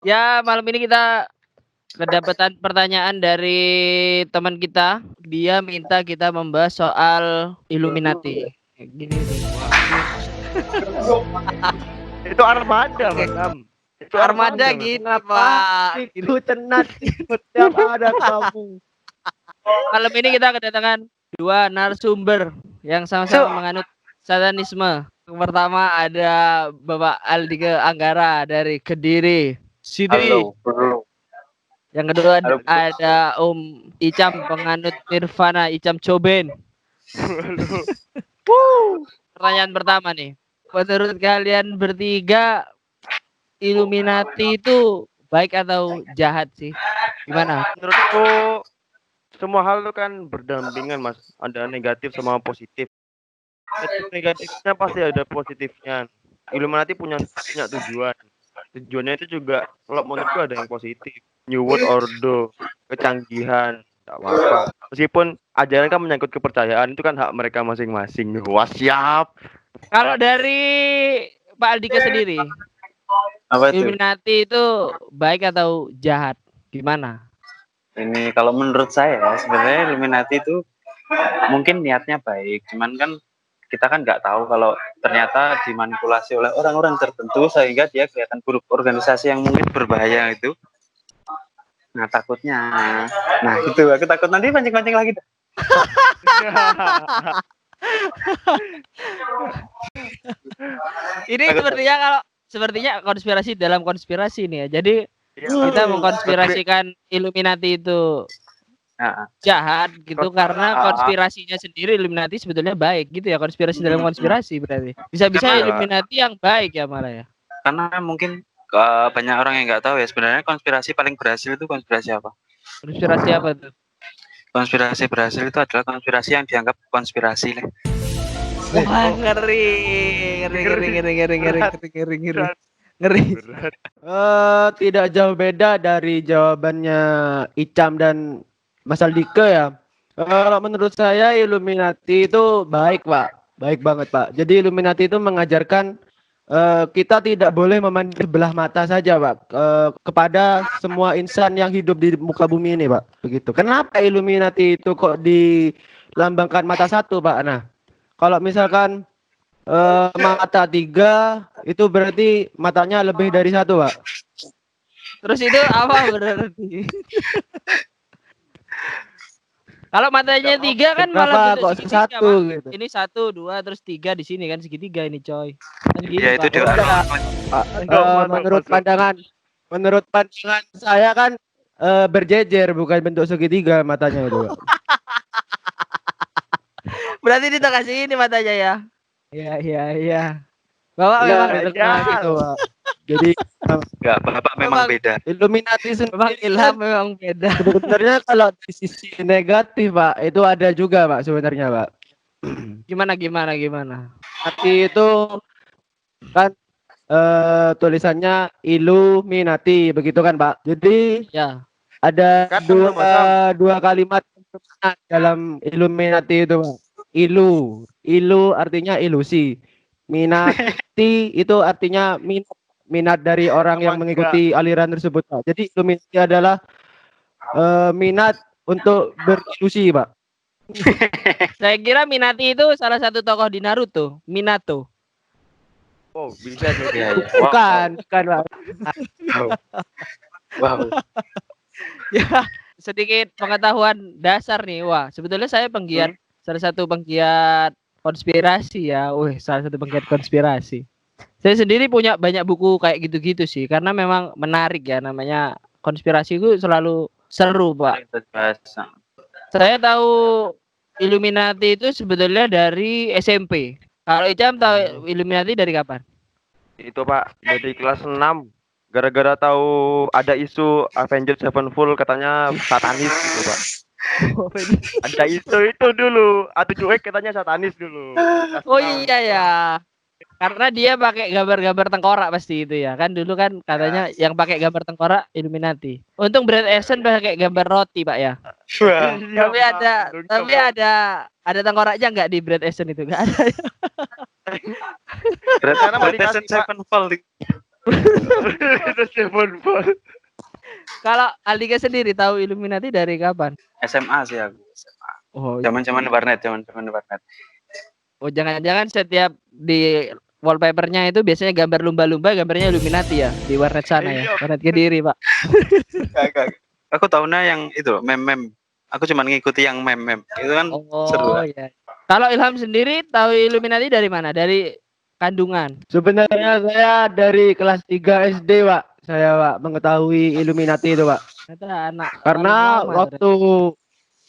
Ya, malam ini kita kedapatan pertanyaan dari teman kita. Dia minta kita membahas soal Illuminati. Gini nih. Itu armada, Oke. Mas Am. Itu Armada Mas. gitu, Kenapa Pak. itu cenat setiap ada kamu? Malam ini kita kedatangan dua narasumber yang sama-sama menganut satanisme. Yang pertama ada Bapak Aldike Anggara dari Kediri City. Halo, bro. Yang kedua Halo, bro. ada Om Icam penganut Nirvana Icam Coben. Pertanyaan pertama nih. Menurut kalian bertiga Illuminati itu baik atau jahat sih? Gimana? Menurutku semua hal itu kan berdampingan, Mas. Ada negatif sama positif. Negatifnya pasti ada positifnya. Illuminati punya tujuan. Tujuannya itu juga kalau menurutku ada yang positif. New World Order, kecanggihan, tak apa. Meskipun ajaran kan menyangkut kepercayaan, itu kan hak mereka masing-masing. Wah, siap. Kalau dari Pak Aldika sendiri, Apa itu? Illuminati itu baik atau jahat? Gimana? Ini kalau menurut saya sebenarnya Illuminati itu mungkin niatnya baik, cuman kan kita kan nggak tahu kalau ternyata dimanipulasi oleh orang-orang tertentu sehingga dia kelihatan buruk, organisasi yang mungkin berbahaya itu. Nah takutnya, nah itu aku takut nanti pancing-pancing lagi. Ini sepertinya konspirasi dalam konspirasi nih ya. Jadi kita mengkonspirasikan Illuminati itu Nah, jahat gitu karena konspirasinya sendiri Illuminati sebetulnya baik gitu ya, konspirasi dalam konspirasi berarti. Bisa-bisa Karena- Illuminati yang baik ya malah ya. karena mungkin banyak orang yang nggak tahu ya sebenarnya konspirasi paling berhasil itu konspirasi apa? Konspirasi apa tuh? Konspirasi berhasil itu adalah konspirasi yang dianggap konspirasi. Wah, ngeri. Berat. Tidak jauh beda dari jawabannya Icam dan Mas Aldike ya. Kalau menurut saya Illuminati itu baik, Pak. Baik banget, Pak. Jadi Illuminati itu mengajarkan kita tidak boleh memandang belah mata saja, Pak, kepada semua insan yang hidup di muka bumi ini, Pak. Begitu. Kenapa Illuminati itu kok dilambangkan mata satu, Pak? Nah, kalau misalkan mata 3 itu berarti matanya lebih dari satu, Pak. Terus itu apa berarti? Kalau matanya 3 kan malah kok bentuk segitiga, satu Pak. gitu. Ini 1, 2, terus 3 di sini kan segitiga ini, coy. Kan gini, Ya itu Pak. Menurut pandangan saya kan berjejer bukan bentuk segitiga matanya itu, Pak. Berarti di tengah sini matanya ya. Iya. Bapak Iya, memang di tengah gitu, Pak. Jadi enggak, Bapak memang beda. Illuminati memang sendiri ilham memang beda. sebenarnya kalau di sisi negatif, Pak, itu ada juga, Pak, sebenarnya, Pak. Gimana? Tapi itu kan tulisannya Illuminati begitu kan, Pak. Jadi Ya. ada Kan dua kalimat dalam Illuminati itu, Pak. Ilu artinya ilusi. Minati itu artinya minat dari orang yang mengikuti aliran tersebut, Pak. Jadi Illuminati adalah minat untuk berilusi, Pak. Saya kira Minati itu salah satu tokoh di Naruto, Minato. Oh, bisa jadi. Iya. Bukan, Pak. Wow. Ya, sedikit pengetahuan dasar nih. Wah, sebetulnya saya salah satu penggiat konspirasi ya. Salah satu penggiat konspirasi. Saya sendiri punya banyak buku kayak gitu-gitu sih, karena memang menarik ya, namanya konspirasi itu selalu seru, Pak. Saya tahu Illuminati itu sebetulnya dari SMP. Kalau Icam tahu Illuminati dari kapan? Itu, Pak, dari kelas 6. Gara-gara tahu ada isu Avengers Sevenfold katanya satanis gitu, Pak. Ada isu itu dulu. A7X katanya satanis dulu. Oh iya ya. Karena dia pakai gambar-gambar tengkorak pasti itu ya. Kan dulu kan katanya yang pakai gambar tengkorak Illuminati. Untung Brad Easton pakai gambar roti, Pak ya. Tapi ada tengkoraknya enggak di Brad Easton itu? Enggak ada. Karena Medicine Sevenfold. Dragon Ball. Kalau Aldika sendiri tahu Illuminati dari kapan? SMA sih aku. SMA. Oh, Zaman-zaman warnet. oh jangan-jangan setiap di wallpapernya itu biasanya gambar lumba-lumba, gambarnya Illuminati ya di warnet sana ya, Iya. warnet Kediri Pak. Aku tahunya yang itu mem-mem. Aku cuma ngikuti yang mem-mem. Itu kan seru. Oh ya. Kalau Ilham sendiri tahu Illuminati dari mana? Dari kandungan. Sebenarnya saya dari kelas 3 SD, Pak. Saya, Pak, mengetahui Illuminati itu, Pak. Ternyata anak Karena paling lama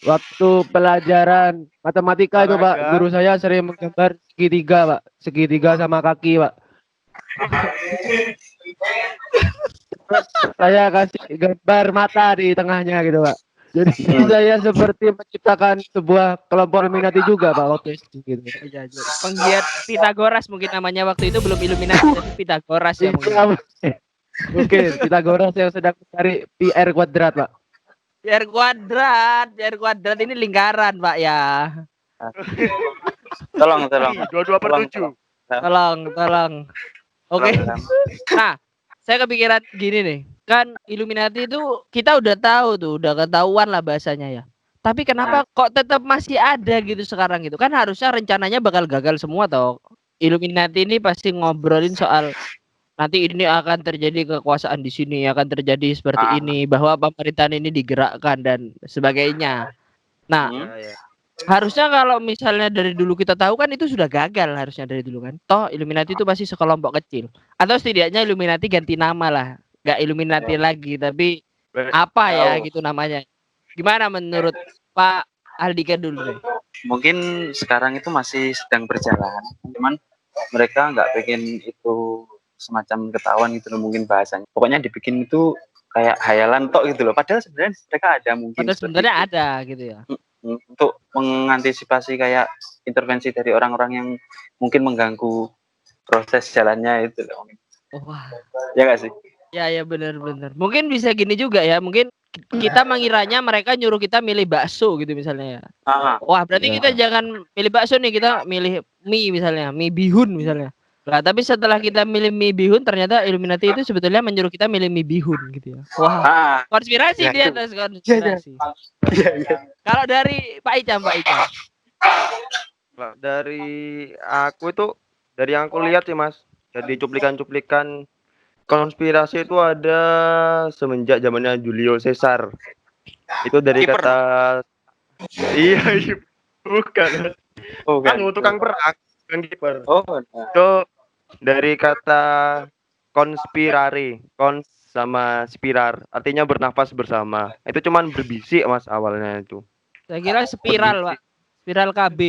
waktu pelajaran matematika itu, Pak, Olahraga. guru saya sering menggambar segitiga, Pak. Segitiga sama kaki, Pak. Terus saya kasih gambar mata di tengahnya gitu, Pak. Jadi saya seperti menciptakan sebuah kelompok Illuminati juga, Pak, waktu itu gitu. Iya, iya. Penggiat Pitagoras mungkin namanya waktu itu belum Illuminati tapi Pitagoras ya mungkin. Iya, mungkin Pitagoras yang sedang mencari pi r kuadrat, Pak. PR kuadrat ini lingkaran Pak ya. Tolong. 22/7. Tolong. Oke. Nah, saya kepikiran gini nih. Kan Illuminati itu kita udah tahu tuh, udah ketahuan lah bahasanya ya. Tapi kenapa kok tetap masih ada gitu sekarang gitu? Kan harusnya rencananya bakal gagal semua toh. Illuminati ini pasti ngobrolin soal nanti ini akan terjadi kekuasaan di sini, akan terjadi seperti ini, bahwa pemerintahan ini digerakkan dan sebagainya. Nah, Ya. harusnya kalau misalnya dari dulu kita tahu kan itu sudah gagal harusnya dari dulu kan. Toh Illuminati itu pasti sekelompok kecil. Atau setidaknya Illuminati ganti nama lah. Gak Illuminati lagi tapi apa ya gitu namanya. Gimana menurut Pak Aldika dulu deh? Mungkin sekarang itu masih sedang berjalan. Cuman mereka nggak pengen itu semacam ketahuan gitu loh mungkin bahasanya. Pokoknya dibikin itu kayak hayalan tok gitu loh. Padahal sebenarnya mereka ada mungkin. Padahal seperti sebenarnya itu. ada gitu ya. Untuk mengantisipasi kayak intervensi dari orang-orang yang mungkin mengganggu proses jalannya itu loh. Wah. Ya nggak sih? Ya benar. Mungkin bisa gini juga ya. Mungkin kita mengiranya mereka nyuruh kita milih bakso gitu misalnya ya. Wah, berarti kita jangan milih bakso nih, kita milih mie misalnya, mie bihun misalnya. Nah, tapi setelah kita milih mie bihun ternyata Illuminati itu sebetulnya menyuruh kita milih mie bihun gitu ya. Wah, konspirasi ya dia itu. atas konspirasi. Kalau dari Pak Icam. Nah, dari aku itu, dari yang aku lihat sih Mas, dari cuplikan-cuplikan konspirasi itu ada semenjak zamannya Julio Caesar. Itu dari Kiper. kata iya bukan. Oh, Kan tukang perang, bukan kiper. Oh, Itu dari kata konspirari, kons sama spirar, artinya bernafas bersama. Itu cuman berbisik Mas awalnya itu. Saya kira spiral, Pak. Spiral KB.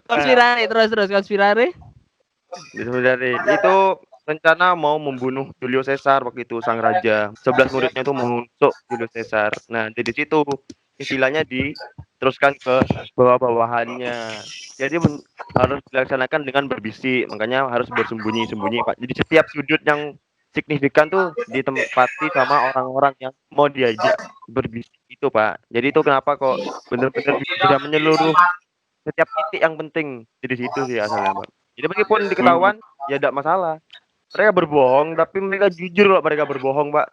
Konspirasi terus konspirasi. Dari itu rencana mau membunuh Julio Caesar waktu itu sang raja. 11 muridnya itu menusuk Julio Caesar. Nah, dari situ istilahnya diteruskan ke bawah-bawahannya. Jadi harus dilaksanakan dengan berbisik, makanya harus bersembunyi-sembunyi, Pak. Jadi setiap sudut yang signifikan tuh ditempati sama orang-orang yang mau diajak berbisik itu, Pak. Jadi itu kenapa kok benar-benar bisa menyeluruh setiap titik yang penting di situ sih asalnya, Pak. Jadi meskipun diketahuan ya tidak masalah. Mereka berbohong tapi mereka jujur loh, mereka berbohong, Pak.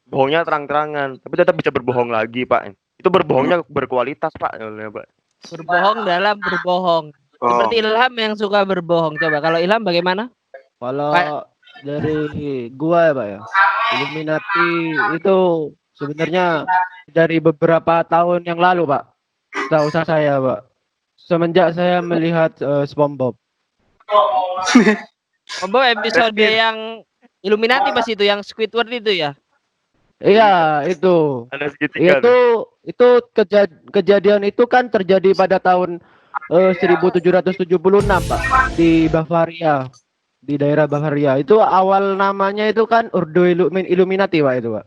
Bohongnya terang-terangan, tapi tetap bisa berbohong lagi, Pak. Itu berbohongnya berkualitas, Pak. Pak. Berbohong dalam berbohong. Seperti Ilham yang suka berbohong. Coba kalau Ilham bagaimana? Kalau dari gua ya, Pak ya. Illuminati itu sebenarnya dari beberapa tahun yang lalu, Pak. Tahu saya, Pak. Semenjak saya melihat SpongeBob. SpongeBob episode yang Illuminati pas itu, yang Squidward itu ya? Iya, itu. Ada segitiga. Itu kejadian itu kan terjadi pada tahun 1776, Pak, di Bavaria. Di daerah Bavaria. Itu awal namanya itu kan Ordo Illuminati, Pak, itu, Pak.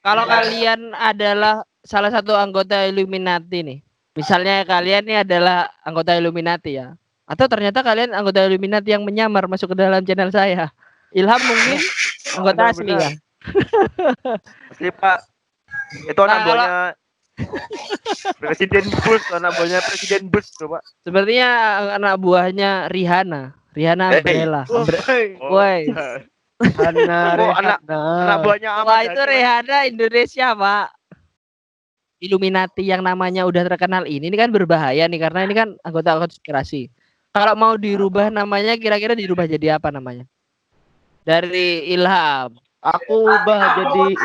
Kalau kalian adalah salah satu anggota Illuminati nih. Misalnya kalian ini adalah anggota Illuminati ya. Atau ternyata kalian anggota Illuminati yang menyamar masuk ke dalam channel saya. Ilham mungkin anggota asli ya. Asli, Pak. Itu anak buahnya Presiden Bush, anak buahnya Presiden Bush tuh, Pak. Sepertinya anak buahnya Rihanna Umbrella. Oh, Woi. Hana Oh, anak Rehana. buahnya Wah, Ahmad itu Dhani, Pak. Rihanna Indonesia, Pak. Illuminati yang namanya udah terkenal ini kan berbahaya nih karena ini kan anggota konspirasi. Kalau mau dirubah namanya kira-kira dirubah jadi apa namanya? Dari Ilham. Aku ubah jadi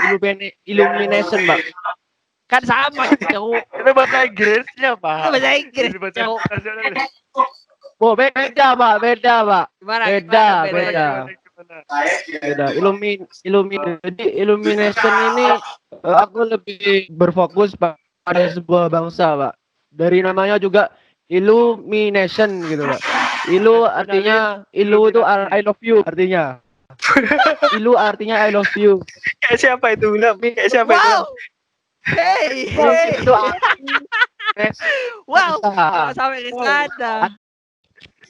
Illumination, Pak. Kan sama, Cuk. Itu bahasa Inggrisnya, Pak. Bahasa Inggris, Ini bahasa Cuk. internasional. Oh, beda, Pak. Beda, Pak. Gimana? Beda, Gimana? beda. Beda. Jadi Illumination ini aku lebih berfokus pada sebuah bangsa, Pak. Dari namanya juga Illumination gitu, Pak. Ilu artinya ilu itu I love you artinya. Ilu artinya I love you. Kayak siapa itu Ilham? Kayak siapa itu? Wow. Hey, hey. Itu Wow. bangsa. Sampai ke sana.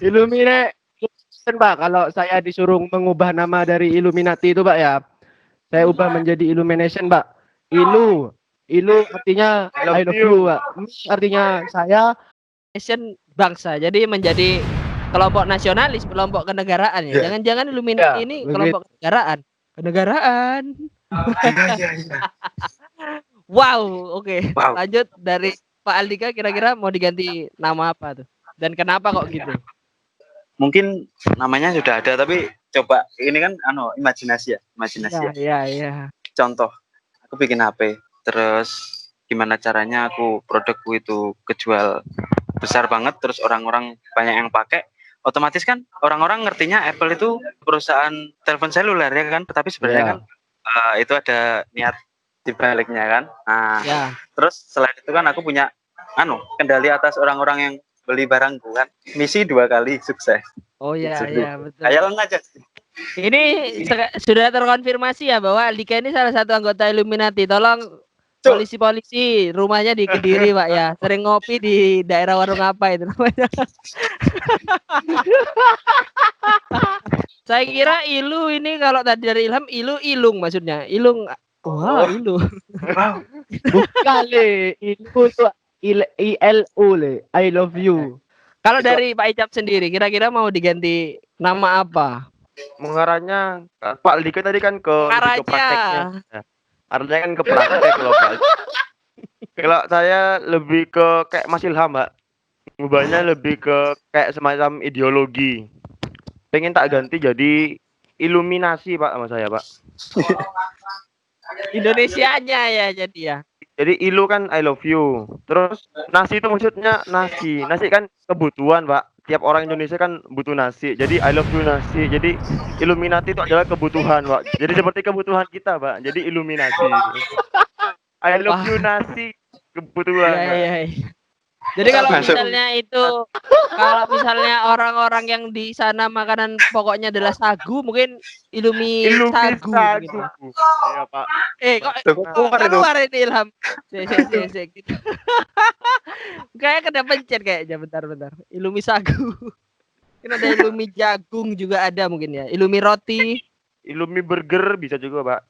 Illumination, Pak. Kalau saya disuruh mengubah nama dari Illuminati itu, Pak ya, saya ubah menjadi Illumination, Pak. Ilu artinya I love you, Pak. Artinya saya Nation bangsa. Jadi menjadi kelompok nasionalis, kelompok kenegaraan ya. Ya. Jangan-jangan Illuminati Ya, ini begitu. kelompok kenegaraan. Kenegaraan. Wow, oke. Wow. Lanjut dari Pak Aldika kira-kira mau diganti nama apa tuh? Dan kenapa kok gitu? Mungkin namanya sudah ada tapi coba ini kan imajinasi ya. Iya. Contoh, aku bikin HP, terus gimana caranya aku produkku itu kejual besar banget, terus orang-orang banyak yang pakai, otomatis kan orang-orang ngertinya Apple itu perusahaan telepon seluler ya kan, tapi sebenarnya kan itu ada niat di baliknya kan. Nah, Ya. terus selain itu kan aku punya kendali atas orang-orang yang beli barangku kan, misi 2 kali sukses. Oh iya, Gitu. iya betul. Khayalan aja. Ini sudah terkonfirmasi ya bahwa Aldika ini salah satu anggota Illuminati. Tolong Cuk. polisi rumahnya di Kediri, Pak ya. Sering ngopi di daerah warung apa itu namanya? Saya kira Ilu ini kalau tadi dari Ilham Ilung maksudnya. Ilung. Wah, Ilu. bukan le, itu tuh ILU le, I love you. Kalau dari Pak Icap sendiri kira-kira mau diganti nama apa? Mengarahnya Pak Aldika tadi kan lebih ke Mengarahnya. prakteknya. Ya. Artinya kan ke praktek kalau Pak. Kalau saya lebih ke kayak Mas Ilham, Mbak. Ngubahnya lebih ke kayak semacam ideologi. Pengen tak ganti jadi iluminasi, Pak, sama saya, Pak. Indonesianya ya jadi ya. Jadi ilu kan I love you. Terus nasi itu maksudnya nasi. Nasi kan kebutuhan, Pak. Tiap orang Indonesia kan butuh nasi. Jadi I love you nasi. Jadi Illuminati itu adalah kebutuhan, Pak. Jadi seperti kebutuhan kita, Pak. Jadi Illuminati. I love you nasi kebutuhan. Iya, Pak. iya, iya. Jadi kalau Masuk. misalnya orang-orang yang di sana makanan pokoknya adalah sagu, mungkin Ilumi sagu. Sagu. Gitu. Iya, Pak. Kok Keluar itu. keluar ini Ilham. Sik. Gitu. Kayak kena pencet kayaknya bentar. Ilumi sagu. Mungkin ada Ilumi jagung juga ada mungkin ya. Ilumi roti. Ilumi burger bisa juga, Pak.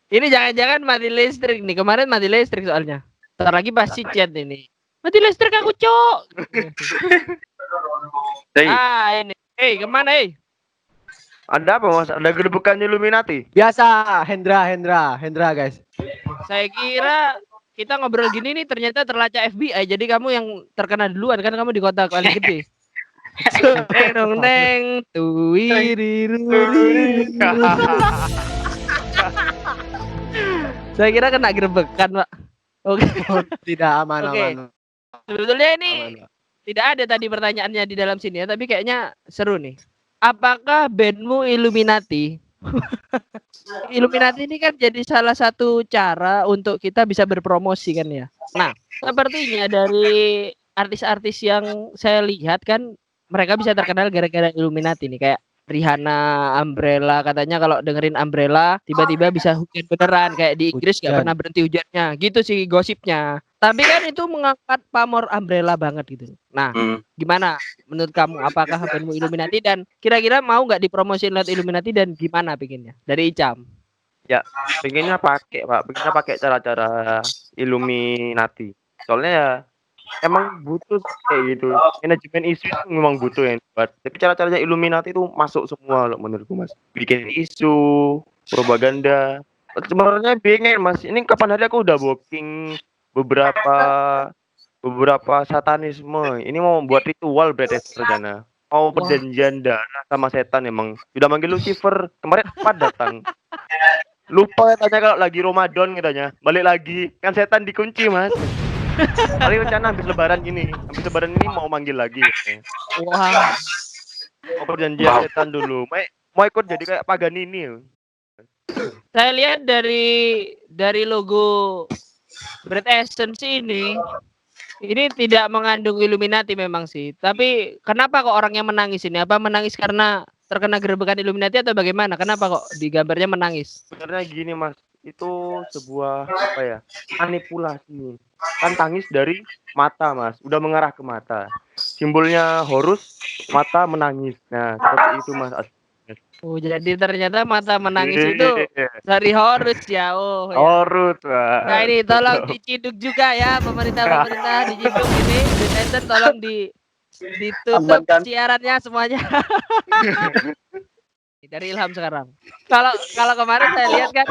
Ini jangan-jangan mati listrik nih. Kemarin mati listrik soalnya. Ntar lagi pasti chat ini. Mati listrik aku, Cok. Hey, Ini. Kemana, Ada apa, Mas? Ada gerbekan Illuminati? Biasa, Hendra guys. Saya kira kita ngobrol gini nih ternyata terlacak FBI. Jadi kamu yang terkena duluan kan kamu di kota paling gede. Neng tuwiriruri. Saya kira kena gerbekan, Pak. Oke. Tidak aman. Sebetulnya ini Aman, Pak. tidak ada tadi pertanyaannya di dalam sini ya, tapi kayaknya seru nih. Apakah bandmu Illuminati? Illuminati ini kan jadi salah satu cara untuk kita bisa berpromosi kan ya. Nah, sepertinya dari artis-artis yang saya lihat kan mereka bisa terkenal gara-gara Illuminati nih, kayak Rihanna, Umbrella, katanya kalau dengerin Umbrella tiba-tiba bisa hujan beneran, kayak di Inggris nggak Hujan. pernah berhenti hujannya, gitu sih gosipnya. Tapi kan itu mengangkat pamor Umbrella banget gitu. Nah, gimana menurut kamu? Apakah bandmu Illuminati dan kira-kira mau nggak dipromosin lewat Illuminati dan gimana bikinnya? Dari Icam. Pengennya pakai, Pak. Pengennya pakai cara-cara Illuminati. Soalnya ya emang butuh kayak gitu. Manajemen isu itu memang butuh yang buat. Tapi cara-caranya Illuminati itu masuk semua loh menurutku Mas. Bikin isu, propaganda. Sebenarnya bingung Mas. Ini kapan hari aku udah booking beberapa beberapa satanisme. Ini mau buat ritual berarti rencana. Mau Wah. perjanjian darah sama setan emang. Sudah manggil Lucifer. Kemarin apa datang? Lupa tanya kalau lagi Ramadan katanya. Balik lagi. Kan setan dikunci Mas. Paling rencana habis lebaran ini. Habis lebaran ini mau manggil lagi. Wah. Mau perjanjian setan dulu. Mau ikut jadi kayak Paganini. Saya lihat dari logo Bread Essence ini tidak mengandung Illuminati memang sih. Tapi kenapa kok orangnya menangis ini? Apa menangis karena terkena gerebekan Illuminati atau bagaimana? Kenapa kok di gambarnya menangis? Sebenarnya gini Mas, itu sebuah apa ya? Manipulasi. Kan tangis dari mata Mas, udah mengarah ke mata. Simbolnya Horus, mata menangis. Nah, seperti itu Mas. Oh, jadi ternyata mata menangis itu dari Horus ya. Oh, ya. Horus, Pak. Nah, ini tolong diciduk juga ya pemerintah diciduk ini. Detention tolong ditutup Amankan. siarannya semuanya. Dari Ilham sekarang. Kalau kemarin saya lihat kan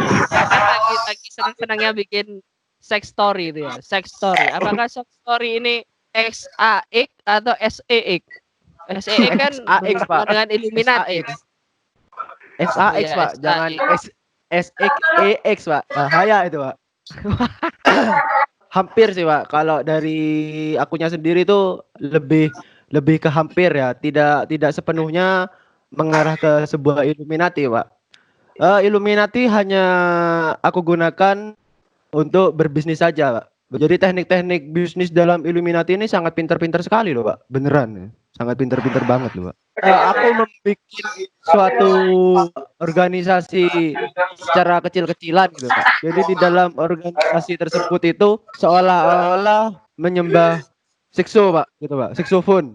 lagi senang-senangnya bikin sex story itu ya. Sex story. Apakah sex story ini XAX atau SEX? SEX kan SAX, Pak. dengan Illuminati. SAX Iya, Pak, SAX. jangan SXEX Pak. Bahaya itu Pak. Hampir sih Pak. Kalau dari akunya sendiri itu lebih ke hampir ya. Tidak sepenuhnya mengarah ke sebuah Illuminati Pak. Illuminati hanya aku gunakan untuk berbisnis saja Pak. Jadi teknik-teknik bisnis dalam Illuminati ini sangat pintar-pintar sekali loh Pak. Beneran. Sangat pintar-pintar banget loh Pak. Aku membuat suatu organisasi secara kecil-kecilan gitu Pak. Jadi di dalam organisasi tersebut itu seolah-olah menyembah sikso Pak, gitu Pak, saxophone.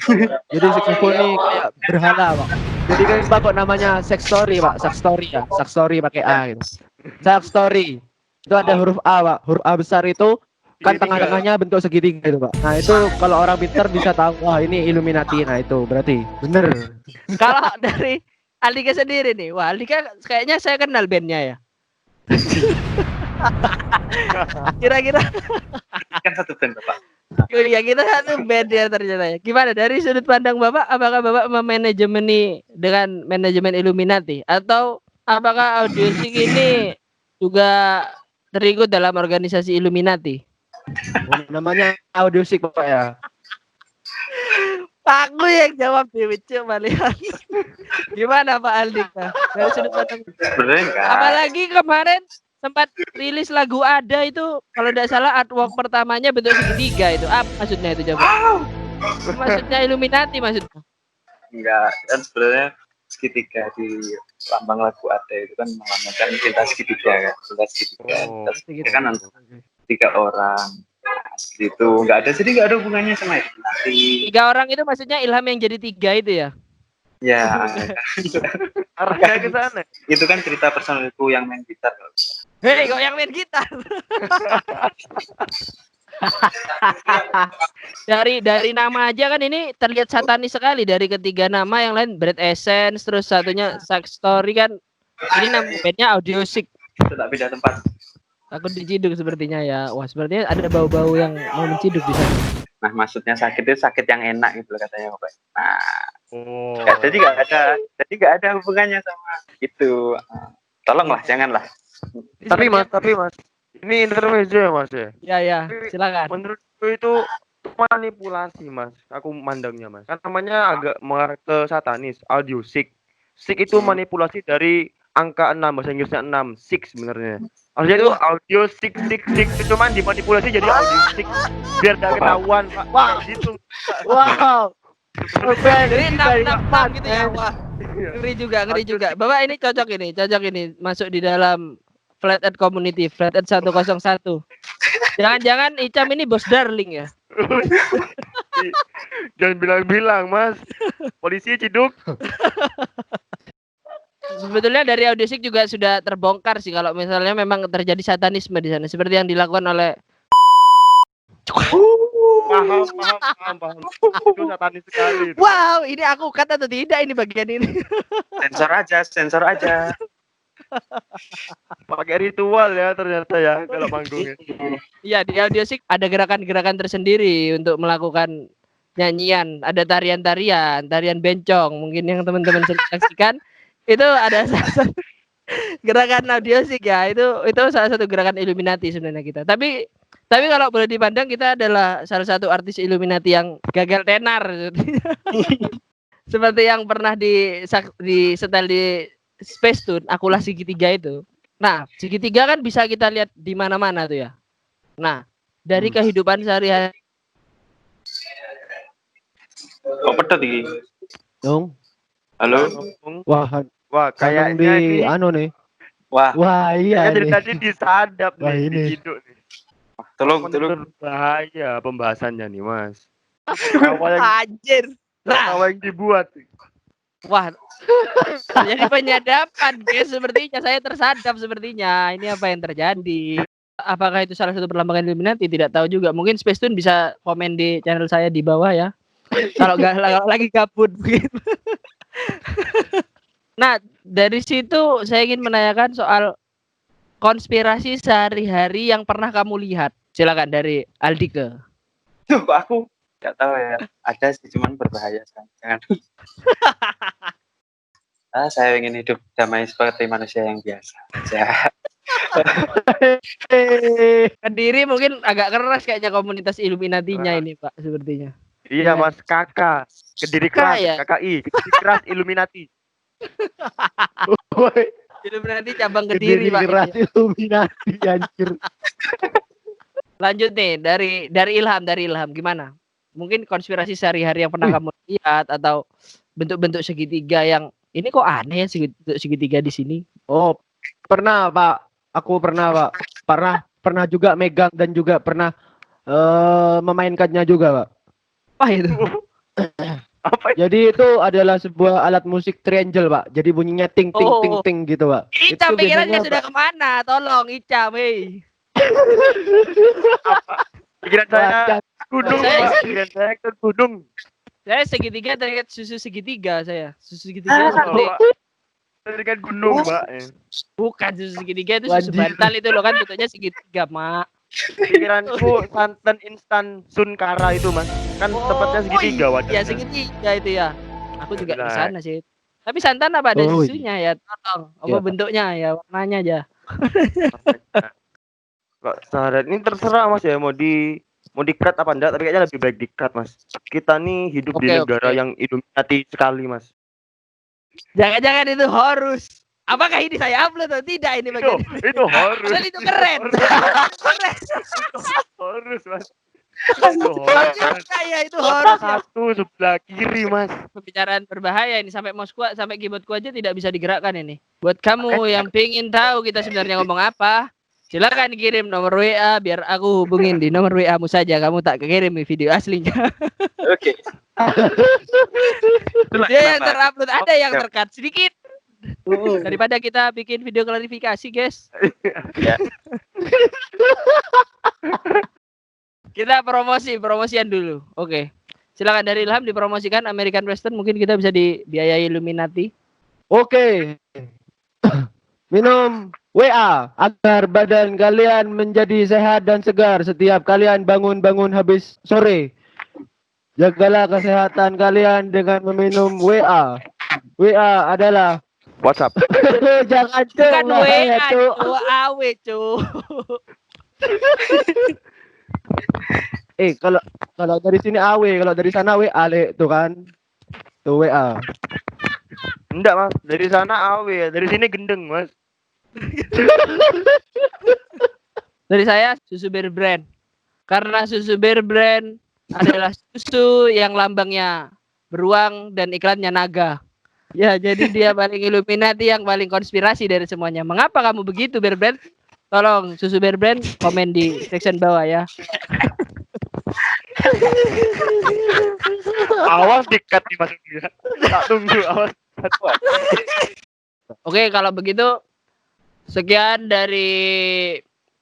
Jadi saxophone ini kayak berhala Pak. Jadi kan Pak kok namanya sex story Pak, sex story ya, sex story pakai A gitu. Sex story. Itu ada huruf A Pak, huruf A besar itu kan tengah-tengahnya bentuk segitiga gitu Pak. Nah itu kalau orang pintar bisa tahu wah ini Illuminati. Nah itu berarti bener. Kalau dari Alika sendiri nih, wah Alika kayaknya saya kenal bandnya ya. Kira-kira Kan satu band Bapak. ya kita satu band ya ternyata ya. Gimana dari sudut pandang Bapak? Apakah Bapak memanajemeni dengan manajemen Illuminati atau apakah Audiosik ini juga terikut dalam organisasi Illuminati? Namanya Audiosik Pak ya. Aku yang jawab Dewi coba lihat. Gimana Pak Aldika? Dari sudut pandang. Sebenarnya enggak. Apalagi kemarin sempat rilis lagu Ada itu kalau tidak salah artwork pertamanya bentuk segitiga itu. Apa maksudnya itu coba? Maksudnya Illuminati maksudnya. Enggak, kan sebenarnya segitiga di lambang lagu ada itu kan melambangkan cinta segitiga kan, cinta segitiga. Oh, Itu kan tiga orang. Nah, itu enggak ada, jadi enggak ada hubungannya sama itu. Tiga orang itu maksudnya Ilham yang jadi tiga itu ya? Ya, arahnya ke sana. itu kan cerita personilku yang main gitar. Hei, kok yang main gitar? dari nama aja kan ini terlihat satanis sekali dari ketiga nama yang lain Bread Essence terus satunya Sex Story kan ini nama bandnya Audiosik. Tidak beda tempat. Aku diciduk sepertinya ya. Wah, sepertinya ada bau-bau yang mau menciduk di sana. Nah, maksudnya sakit itu sakit yang enak gitu loh katanya Bapak. Nah, Oh. jadi nggak ada hubungannya sama itu. Tolonglah, janganlah. Tapi Mas, ini intermezzo ya Mas ya. Ya, silakan. Menurutku itu manipulasi Mas. Aku mandangnya Mas. Kan namanya agak mengarah ke satanis, Audiosik. Sik itu manipulasi dari angka 6 bahasa Inggrisnya 6, six sebenarnya. Maksudnya itu audio six itu cuman dimanipulasi jadi audio six biar gak ketahuan Pak. Wah, gitu. Wow. Jadi 6 gitu ya. Wah. Ngeri juga. Bapak ini cocok ini masuk di dalam Flathead Community, Flathead 101. Jangan-jangan Icam ini bos darling ya? Jangan bilang-bilang Mas. Polisi ciduk. Sebetulnya dari Audiosik juga sudah terbongkar sih kalau misalnya memang terjadi satanisme di sana seperti yang dilakukan oleh Paham. Itu satanis sekali. Itu. Wow, ini aku cut atau tidak ini bagian ini? Sensor aja. Pakai ritual ya ternyata ya kalau manggung. Iya, di Audiosik ada gerakan-gerakan tersendiri untuk melakukan nyanyian, ada tarian bencong. Mungkin yang teman-teman saksikan itu ada salah satu gerakan Audiosik ya. Itu salah satu gerakan Illuminati sebenarnya kita. Tapi kalau boleh dipandang kita adalah salah satu artis Illuminati yang gagal tenar. Seperti yang pernah di setel di Space Tune, akulah segitiga itu. Nah, segitiga kan bisa kita lihat di mana-mana tuh ya. Nah, dari kehidupan sehari-hari. Kok pedot iki? Dong. Halo. Wah, Kayaknya kayaknya di ini anu nih. Wah, Iya dari nih. tadi disadap Wah, nih, ini. diciduk nih. tolong. Bahaya pembahasannya nih, Mas. Anjir. Nah, Apa yang dibuat? wah. Jadi penyadapan, guys. Sepertinya saya tersadap sepertinya. Ini apa yang terjadi? Apakah itu salah satu perlambangan Illuminati? Tidak tahu juga. Mungkin Space Tune bisa komen di channel saya di bawah ya. Kalau lagi gabut begitu. Nah, dari situ saya ingin menanyakan soal konspirasi sehari-hari yang pernah kamu lihat. Silakan dari Aldike. Tuh, aku nggak tahu ya. Ada sih, cuman berbahaya. Jangan. Saya ingin hidup damai seperti manusia yang biasa. Kediri mungkin agak keras kayaknya komunitas Illuminatinya ini, Pak, sepertinya. Iya, Mas, kakak. Kediri keras, Ya. KKI. Kediri keras Illuminati. Woi, Illuminati cabang Kediri, Pak. keras Illuminati anjir. Lanjut nih dari Ilham gimana? Mungkin konspirasi sehari-hari yang pernah kamu lihat atau bentuk-bentuk segitiga yang ini kok aneh ya segitiga di sini. Oh, pernah Pak. Aku pernah Pak. Pernah juga megang dan juga pernah memainkannya juga Pak. Apa itu? Apa itu? Jadi itu adalah sebuah alat musik triangle Pak. Jadi bunyinya ting ting ting ting gitu Pak. Icam Itu pikirannya biasanya, sudah kemana? Tolong Icam, Pikiran saya gunung, Saya- Pak. Pikiran saya ke gunung. Saya segitiga teringat susu segitiga saya. Susu segitiga seperti Tadi kan gunung, Pak. bukan susu segitiga itu susu Wajib. bantal itu loh kan bentuknya segitiga, Mak. Pikiranku santan instan Sun Kara itu, Mas. Kan tempatnya segitiga wadahnya. Ya segitiga itu ya. Aku juga di Gila. sana sih. Tapi santan apa ada Oh, susunya ya? Tolong. Apa Iya. bentuknya ya? Warnanya aja. Kok seharian ini terserah Mas ya mau di-cut apa enggak, tapi kayaknya lebih baik di-cut, Mas. Kita nih hidup di Oke, negara oke. yang Illuminati sekali, Mas. Jangan-jangan itu horus. Apakah ini saya upload atau tidak ini bagian? Itu horus. Dan itu keren. Keren. Horus, Mas. Itu horus. Mas. Saya itu horus. Ya. Satu sebelah kiri, Mas. Pembicaraan berbahaya ini sampai mousku sampai keyboardku aja tidak bisa digerakkan ini. Buat kamu yang pengen tahu kita sebenarnya ngomong apa, silakan kirim nomor WA biar aku hubungin di nomor WA-mu saja. Kamu tak kirim video aslinya. Oke. Dia yang terupload ada yang tercut sedikit. Daripada kita bikin video klarifikasi, guys. Ya. Kita promosian dulu. Oke. Silakan dari Ilham dipromosikan American Western, mungkin kita bisa dibiayai Illuminati. Oke. Minum WA agar badan kalian menjadi sehat dan segar setiap kalian bangun habis sore. Jagalah kesehatan kalian dengan meminum WA. WA adalah WhatsApp. jangan Bukan WA, tuh. cu, AW, cu. Kalau dari sini AW, kalau dari sana WA le tuh kan. Tuh WA. Enggak, Mas. Dari sana awe, dari sini gendeng, Mas. Dari saya susu Bear Brand. Karena susu Bear Brand adalah susu yang lambangnya beruang dan iklannya naga. Ya, jadi dia paling Illuminati, yang paling konspirasi dari semuanya. Mengapa kamu begitu, Bear Brand? Tolong susu Bear Brand komen di section bawah ya. Awas dikat nih Mas. Tak tunggu, awas. Oke, kalau begitu sekian dari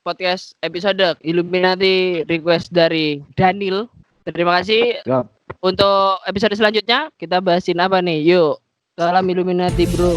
podcast episode Illuminati request dari Daniel. Terima kasih. Siap. Untuk episode selanjutnya kita bahasin apa nih? Yuk. Salam Illuminati, bro.